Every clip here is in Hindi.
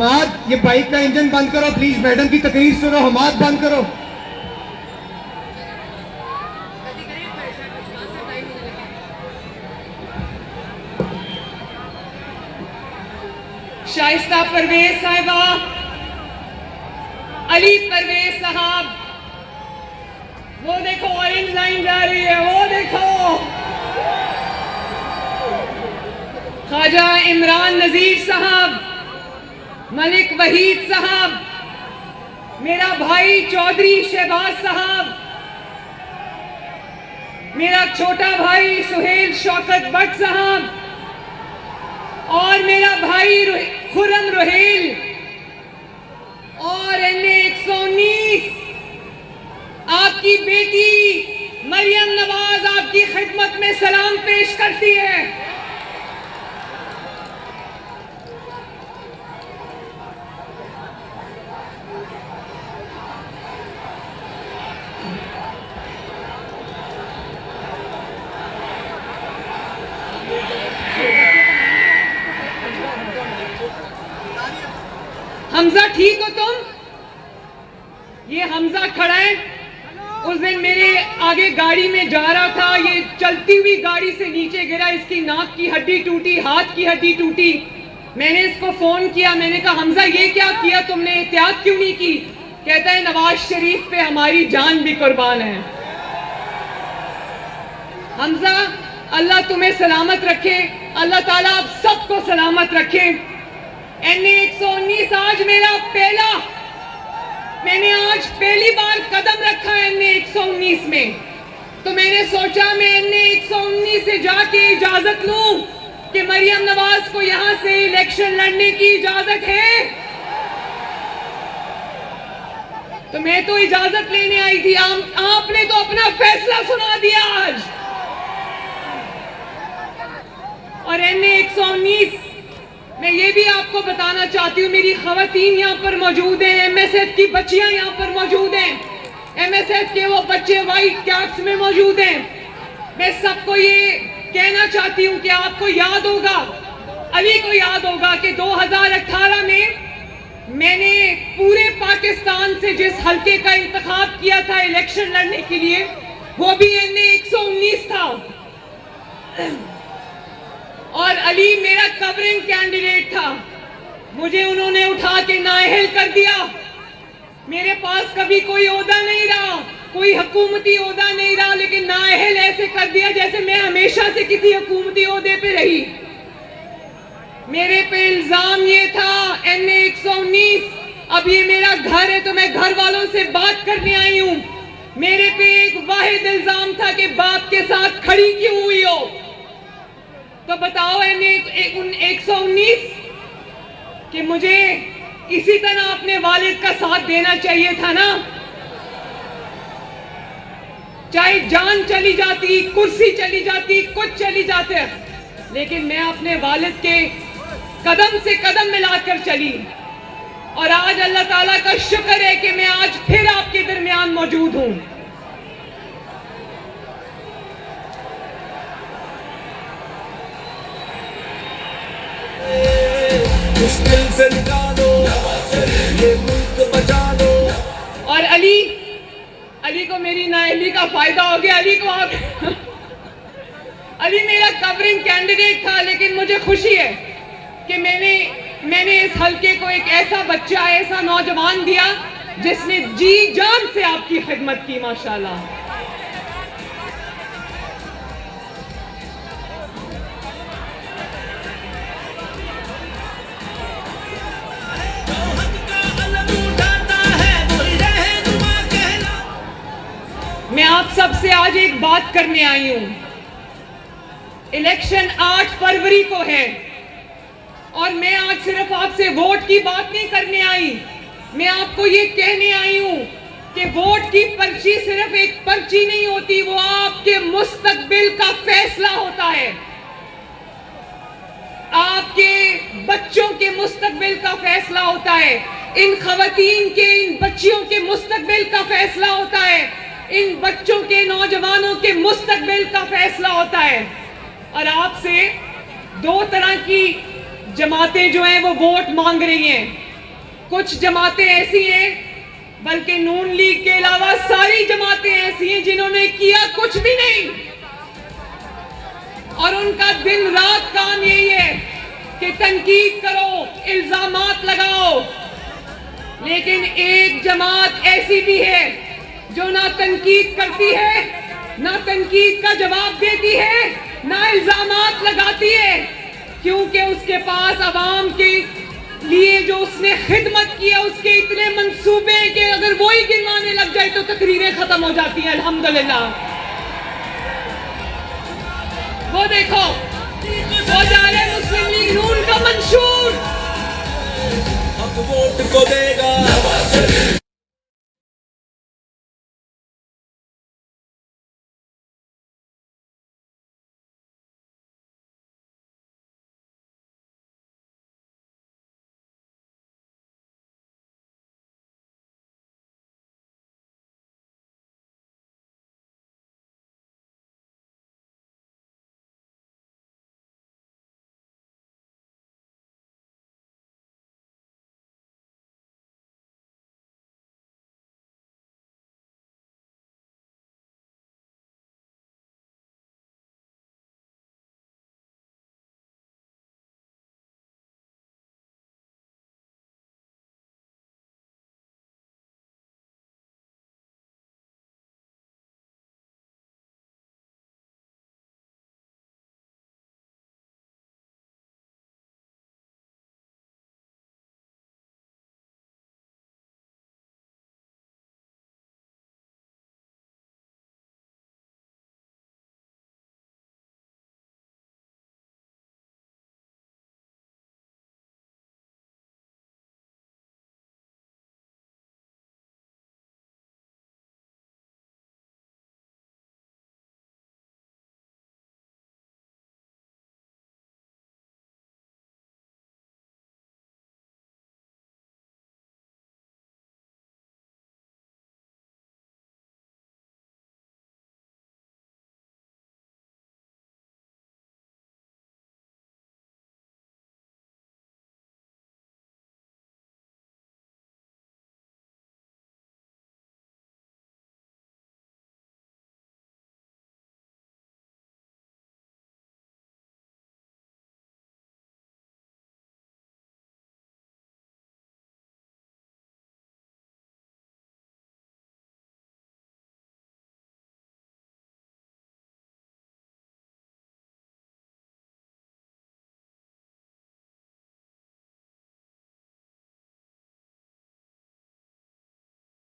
हमाद, ये बाइक का इंजन बंद करो प्लीज, मैडम की तकरीर सुनो, हमाद बंद करो। शाइस्ता परवेज साहिबा, अली परवेज साहब, वो देखो ऑरेंज लाइन जा रही है, वो देखो। ख्वाजा इमरान नजीर साहब, मलिक वहीद साहब, मेरा भाई चौधरी शहबाज साहब, मेरा छोटा भाई सुहेल शौकत भट्ट साहब, और मेरा भाई खुर्रम रुहेल, और NA 119 आपकी बेटी मरियम नवाज आपकी खिदमत में सलाम पेश करती है। हमजा ठीक हो तुम? ये हमजा खड़ा है, उस दिन मेरे आगे गाड़ी में जा रहा था, ये चलती हुई गाड़ी से नीचे गिरा, इसकी नाक की हड्डी टूटी, हाथ की हड्डी टूटी। मैंने इसको फोन किया, मैंने कहा हमजा ये क्या किया तुमने, एहतियात क्यों नहीं की? कहता है नवाज शरीफ पे हमारी जान भी कुर्बान है। हमजा अल्लाह तुम्हें सलामत रखे, अल्लाह ताला आप सबको सलामत रखे। NA 119 आज मैंने आज पहली बार कदम रखा है NA 119 में, तो मैंने सोचा मैं NA 119 से जाके इजाजत लूं कि मरियम नवाज को यहां से इलेक्शन लड़ने की इजाजत है। तो मैं तो इजाजत लेने आई थी, आपने तो अपना फैसला सुना दिया आज। और NA 119 मैं ये भी आपको बताना चाहती हूँ, मेरी खवातीन यहाँ पर मौजूद हैं, MSF की बच्चियां यहाँ पर मौजूद हैं, MSF के वो बच्चे व्हाइट कैप्स में मौजूद हैं। मैं सबको ये कहना चाहती हूँ कि आपको याद होगा, अली को याद होगा कि 2018 में मैंने पूरे पाकिस्तान से जिस हल्के का इंतखाब किया था इलेक्शन लड़ने के लिए, वो भी NA 119 था, और अली मेरा कवरिंग कैंडिडेट था। मुझे उन्होंने उठा के नाअहल कर दिया। मेरे पास कभी कोई ओहदा नहीं रहा, कोई हुकूमती ओहदा नहीं रहा, लेकिन नाअहल ऐसे कर दिया जैसे मैं हमेशा से किसी हुकूमती ओहदे पे रही। मेरे पे इल्जाम ये था NA 119, अब ये मेरा घर है तो मैं घर वालों से बात करने आई हूं। मेरे पे एक वाहिद इल्जाम था कि बाप के साथ खड़ी क्यों हुई हो। तो बताओ NA 119 कि मुझे इसी तरह अपने वालिद का साथ देना चाहिए था ना, चाहे जान चली जाती, कुर्सी चली जाती, कुछ चली जाते, लेकिन मैं अपने वालिद के कदम से कदम मिलाकर चली। और आज अल्लाह ताला का शुक्र है कि मैं आज फिर आपके दरमियान मौजूद हूं। मुश्किल से निकालो, ये मुल्क बचा दो। और अली को मेरी नाअहली का फायदा हो गया। अली मेरा कवरिंग कैंडिडेट था, लेकिन मुझे खुशी है कि मैंने इस हल्के को एक ऐसा बच्चा, ऐसा नौजवान दिया जिसने जी जान से आपकी खिदमत की, माशाल्लाह। मैं आप सबसे आज एक बात करने आई हूं। इलेक्शन 8 फरवरी को है, और मैं आज सिर्फ आपसे वोट की बात नहीं करने आई, मैं आपको ये कहने आई हूं कि वोट की पर्ची सिर्फ एक पर्ची नहीं होती, वो आपके मुस्तकबिल का फैसला होता है, आपके बच्चों के मुस्तकबिल का फैसला होता है, इन खवातीन के, इन बच्चियों के मुस्तकबिल का फैसला होता है, इन बच्चों के, नौजवानों के मुस्तकबिल का फैसला होता है। और आपसे दो तरह की जमातें जो हैं वो वोट मांग रही हैं। कुछ जमातें ऐसी हैं, बल्कि नून लीग के अलावा सारी जमातें ऐसी हैं जिन्होंने किया कुछ भी नहीं, और उनका दिन रात काम यही है कि तनकीद करो, इल्जामात लगाओ। लेकिन एक जमात ऐसी भी है जो ना तनकीद करती है, ना तनकीद का जवाब देती है, ना इल्जामात लगाती है, क्योंकि उसके पास अवाम के लिए जो उसने खिदमत किया उसके इतने मंसूबे कि अगर वो ही गिनवाने लग जाए तो तकरीरें खत्म हो जाती हैं। अल्हम्दुलिल्लाह, वो देखो, वो जा रहे मुस्लिम लीग नून का मंशूर अब वोट को देगा नवाज शरीफ।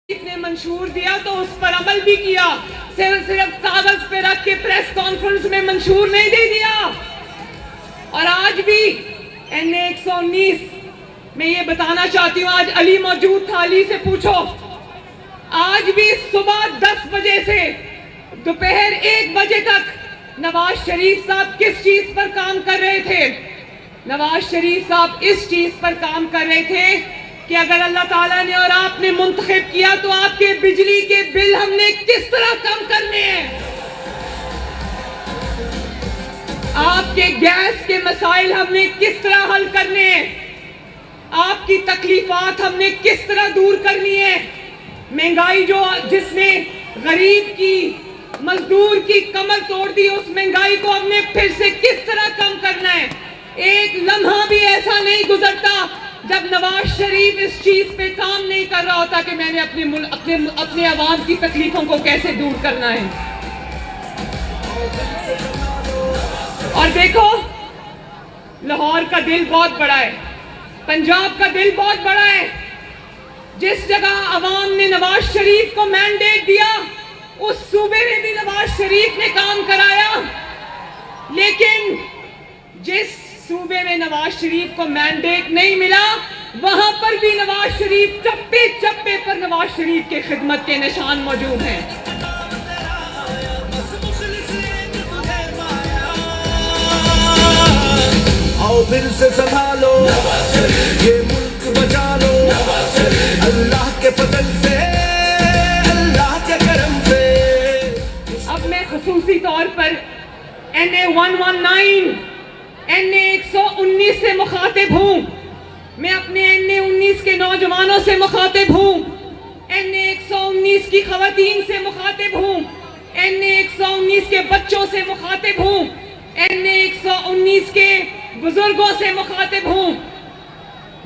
ने मंशूर दिया तो उस पर अमल भी किया, सिर्फ कागज पे रख के प्रेस कॉन्फ्रेंस में मंशूर नहीं दे दिया। और आज भी NA 119 मैं ये बताना चाहती हूँ, आज अली मौजूद था, अली से पूछो, आज भी सुबह 10 बजे से दोपहर 1 बजे तक नवाज शरीफ साहब किस चीज पर काम कर रहे थे? नवाज शरीफ साहब इस चीज पर काम कर रहे थे कि अगर अल्लाह ताला ने और आपने मुंतखब किया तो आपके बिजली के बिल हमने किस तरह कम करने हैं, आपके गैस के मसाइल हमने किस तरह हल करने हैं, आपकी तकलीफात हमने किस तरह दूर करनी है। महंगाई जिसने गरीब की, मजदूर की कमर तोड़ दी, उस महंगाई को हमने फिर से किस तरह कम करना है। एक लम्हा भी ऐसा नहीं गुजरता जब नवाज शरीफ इस चीज पे काम नहीं कर रहा होता कि मैंने अपने अवाम की तकलीफों को कैसे दूर करना है। और देखो, लाहौर का दिल बहुत बड़ा है, पंजाब का दिल बहुत बड़ा है। जिस जगह अवाम ने नवाज शरीफ को मैंडेट दिया उस सूबे में भी नवाज शरीफ ने काम कराया, लेकिन जिस सूबे में नवाज शरीफ को मैंडेट नहीं मिला वहां पर भी नवाज शरीफ चप्पे चप्पे पर नवाज शरीफ के खिदमत के निशान मौजूद हैं। आओ फिर से संभालो ये मुल्क बचा लो, अल्लाह के फजल से, अल्लाह के करम से। अब मैं खुसूसी तौर पर NA 119, NA 119 से मुखातिब हूं मैं अपने NA-19 के नौजवानों से मुखातिब हूँ, NA-119 की खवातीन से मुखातिब हूँ, NA-119 के बच्चों से मुखातिब हूँ, NA-119 के बुजुर्गों से मुखातिब हूँ।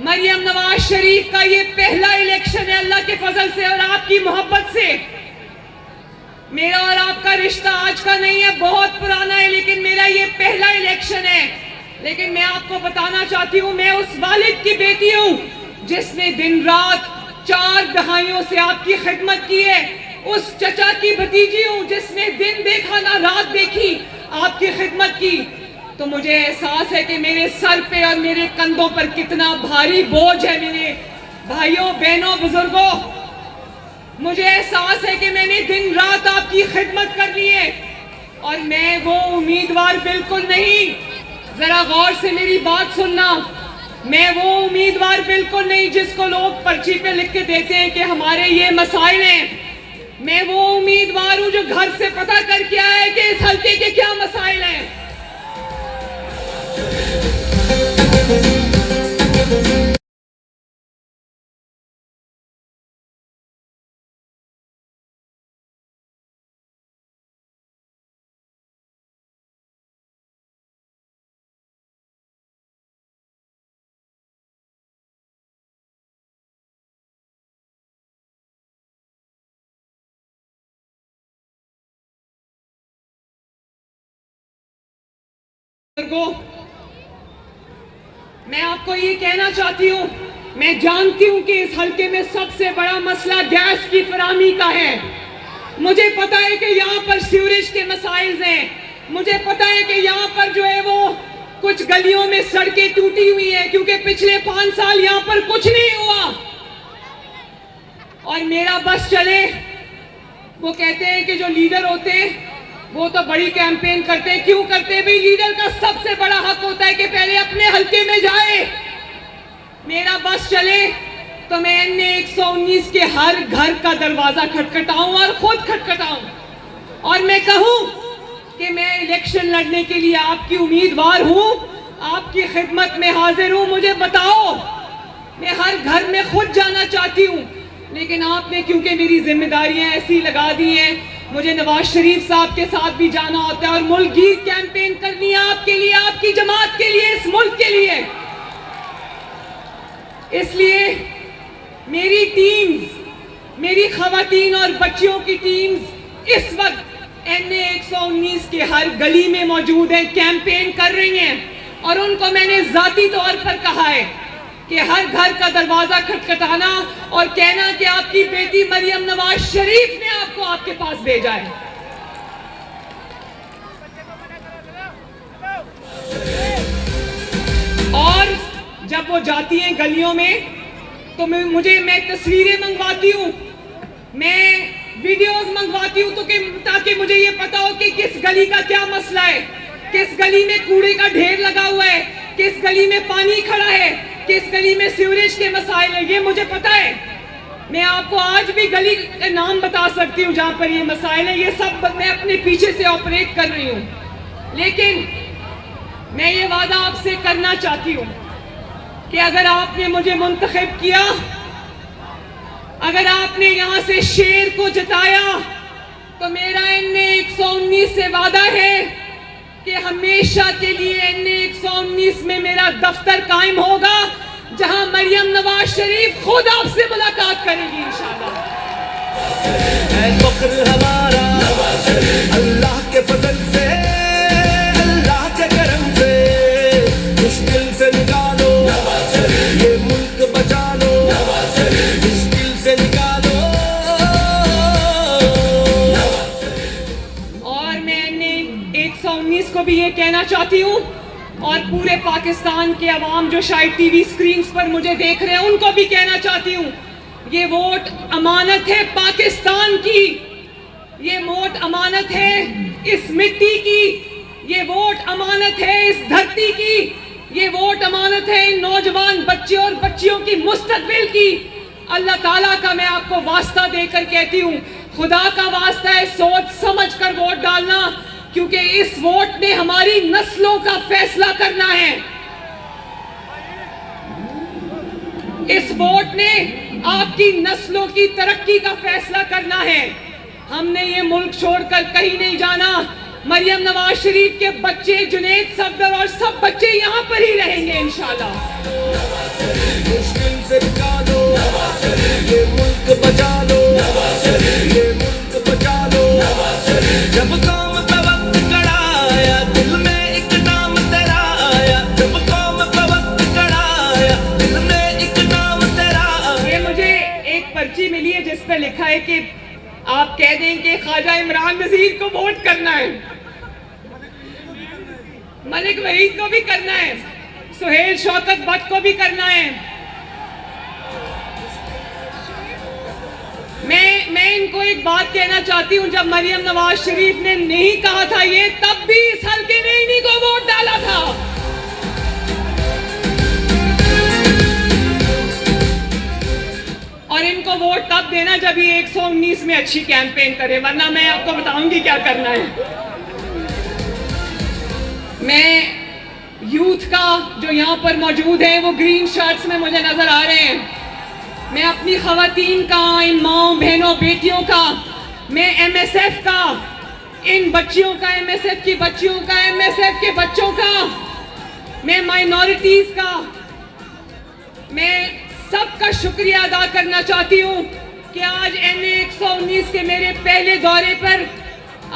मरियम नवाज शरीफ का ये पहला इलेक्शन है अल्लाह के फजल से और आपकी मोहब्बत से। मेरा और आपका रिश्ता आज का नहीं है, बहुत पुराना है, लेकिन मेरा ये पहला इलेक्शन है। लेकिन मैं आपको बताना चाहती हूँ, मैं उस वालिद की बेटी हूँ जिसने दिन रात 4 दहाइयों से आपकी खिदमत की है। उस चचा की भतीजी हूँ जिसने दिन देखा ना रात देखी आपकी खिदमत की। तो मुझे एहसास है कि मेरे सर पे और मेरे कंधों पर कितना भारी बोझ है। मेरे भाइयों बहनों बुजुर्गों, मुझे एहसास है कि मैंने दिन रात आपकी खिदमत करनी है और मैं वो उम्मीदवार बिल्कुल नहीं, जरा गौर से मेरी बात सुनना, मैं वो उम्मीदवार बिल्कुल नहीं जिसको लोग पर्ची पे लिख के देते हैं कि हमारे ये मसाइल हैं। मैं वो उम्मीदवार हूं जो घर से पता करके आया है कि इस हल्के के क्या मसाइल हैं। मैं आपको ये कहना चाहती हूँ, मैं जानती हूँ कि इस हल्के में सबसे बड़ा मसला गैस की फराहमी का है। मुझे पता है कि यहाँ पर सीवरेज के मसाइल हैं, मुझे पता है कि यहाँ पर जो है वो कुछ गलियों में सड़कें टूटी हुई हैं क्योंकि पिछले 5 साल यहाँ पर कुछ नहीं हुआ। और मेरा बस चले, वो कहते हैं कि जो लीडर होते हैं वो तो बड़ी कैंपेन करते हैं। क्यों करते हैं भाई? लीडर का सबसे बड़ा हक होता है कि पहले अपने हल्के में जाए। मेरा बस चले तो मैं NA-119 के हर घर का दरवाजा खटखटाऊं और खुद खटखटाऊं और मैं कहूं कि मैं इलेक्शन लड़ने के लिए आपकी उम्मीदवार हूं, आपकी खिदमत में हाजिर हूं। मुझे बताओ, मैं हर घर में खुद जाना चाहती हूं, लेकिन आपने क्योंकि मेरी जिम्मेदारियां ऐसी लगा दी हैं, मुझे नवाज शरीफ साहब के साथ भी जाना होता है और मुल्क की कैंपेन करनी है आपके लिए, आपकी जमात के लिए, इस मुल्क के लिए। इसलिए मेरी टीम्स, मेरी खवातीन और बच्चियों की टीम्स इस वक्त NA-119 के हर गली में मौजूद है, कैंपेन कर रही हैं और उनको मैंने जाती तौर पर कहा है कि हर घर का दरवाजा खटखटाना और कहना कि आपकी बेटी मरियम नवाज शरीफ ने आपको आपके पास भेजा है। और जब वो जाती हैं गलियों में तो मैं तस्वीरें मंगवाती हूँ, मैं वीडियोस मंगवाती हूँ, तो ताकि मुझे ये पता हो कि किस गली का क्या मसला है, किस गली में कूड़े का ढेर लगा हुआ है, किस गली में पानी खड़ा है, किस गली में सीवरेज के मसाइल है, ये मुझे पता है। मैं आपको आज भी गली का नाम बता सकती हूँ जहां पर ये मसाइल है। ये सब मैं अपने पीछे से ऑपरेट कर रही हूँ। लेकिन मैं ये वादा आपसे करना चाहती हूँ कि अगर आपने मुझे मुंतखब किया, अगर आपने यहाँ से शेर को जिताया, तो मेरा NA-119 से वादा है कि हमेशा के लिए NA-119 में मेरा दफ्तर कायम होगा, जहां मरियम नवाज शरीफ खुद आपसे मुलाकात करेगी इंशाल्लाह। हमारा अल्लाह के फजल से, अल्लाह के करम से, मुश्किल से निकालो ये मुल्क बचा लो, मुश्किल से निकालो। और मैं NA-119 को भी ये कहना चाहती हूँ और पूरे पाकिस्तान के अवाम जो शायद टीवी स्क्रीन्स पर मुझे देख रहे हैं उनको भी कहना चाहती हूँ, ये वोट अमानत है पाकिस्तान की, ये वोट अमानत है इस मिट्टी की, ये वोट अमानत है इस धरती की, ये वोट अमानत है इन नौजवान बच्चे और बच्चियों की मुस्तकबिल की। अल्लाह ताला का मैं आपको वास्ता देकर कहती हूँ, खुदा का वास्ता है, सोच समझ कर वोट डालना, क्योंकि इस वोट ने हमारी नस्लों का फैसला करना है। इस वोट ने आपकी नस्लों की तरक्की का फैसला करना है। हमने ये मुल्क छोड़कर कहीं नहीं जाना। मरियम नवाज शरीफ के बच्चे, जुनैद सफदर और सब बच्चे यहाँ पर ही रहेंगे इंशाल्लाह। मुश्किल से निकालो, ये मुल्क बचा लो, ये मुल्क बचा लो। जब कौम पे वक्त खड़ा आया, दिल में एक नाम तेरा आया। जब कौम पे वक्त खड़ा आया, दिल में एक नाम तेरा आया। ये मुझे एक पर्ची मिली है जिस पर लिखा है कि आप कह दें कि ख्वाजा इमरान नजीर को वोट करना है, मलिक वहीद को भी करना है, सुहेल शौकत भट्ट को भी करना है। मैं इनको एक बात कहना चाहती हूं, जब मरियम नवाज शरीफ ने नहीं कहा था ये, तब भी इस हल्के ने इन्हीं को वोट डाला था। और इनको वोट तब देना जब ये 119 में अच्छी कैंपेन करे, वरना मैं आपको बताऊंगी क्या करना है। मैं यूथ का जो यहाँ पर मौजूद है, वो ग्रीन शर्ट्स में मुझे नजर आ रहे हैं। मैं अपनी खवातीन का, इन माँओं बहनों बेटियों का, मैं MSF का, इन बच्चियों का, MSF की बच्चियों का, MSF के बच्चों का, मैं माइनॉरिटीज का, मैं सबका शुक्रिया अदा करना चाहती हूँ कि आज NA 119 के मेरे पहले दौरे पर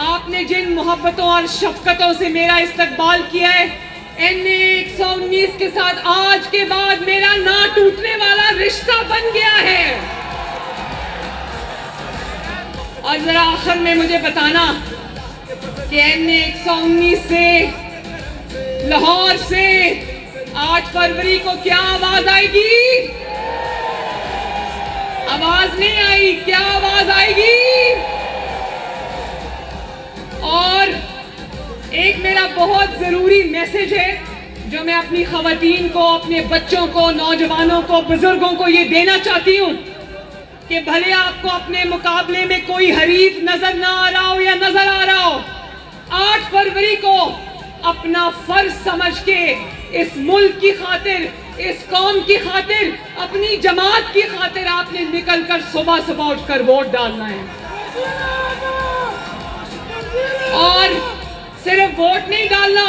आपने जिन मोहब्बतों और शफकतों से मेरा इस्तकबाल किया है, NA 119 के साथ आज के बाद मेरा ना टूटने वाला रिश्ता बन गया है। और जरा आखिर में मुझे बताना कि NA 119 से, लाहौर से 8 फरवरी को क्या आवाज आएगी? आवाज नहीं आई, क्या आवाज आएगी? और एक मेरा बहुत जरूरी मैसेज है जो मैं अपनी खवातीन को, अपने बच्चों को, नौजवानों को, बुजुर्गों को ये देना चाहती हूँ कि भले आपको अपने मुकाबले में कोई हरीफ नजर ना आ रहा हो या नजर आ रहा हो, 8 फरवरी को अपना फर्ज समझ के इस मुल्क की खातिर, इस कौम की खातिर, अपनी जमात की खातिर आपने निकलकर सुबह सुबह उठकर वोट डालना है। और सिर्फ वोट नहीं डालना,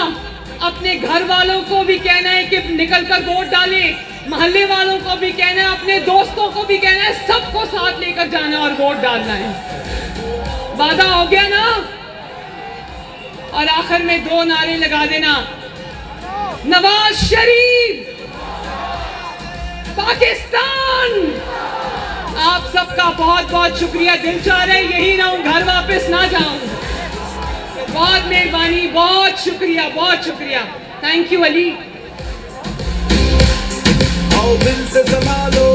अपने घर वालों को भी कहना है कि निकलकर वोट डालें, मोहल्ले वालों को भी कहना है, अपने दोस्तों को भी कहना है, सबको साथ लेकर जाना और वोट डालना है। वादा हो गया ना? और आखिर में 2 नारे लगा देना, नवाज शरीफ, पाकिस्तान। आप सबका बहुत बहुत शुक्रिया। दिल चाह रहा है यही रहूं, घर वापस ना जाऊं। बहुत मेहरबानी, बहुत शुक्रिया, बहुत शुक्रिया। Thank you Ali. आओ दिल से संभालो,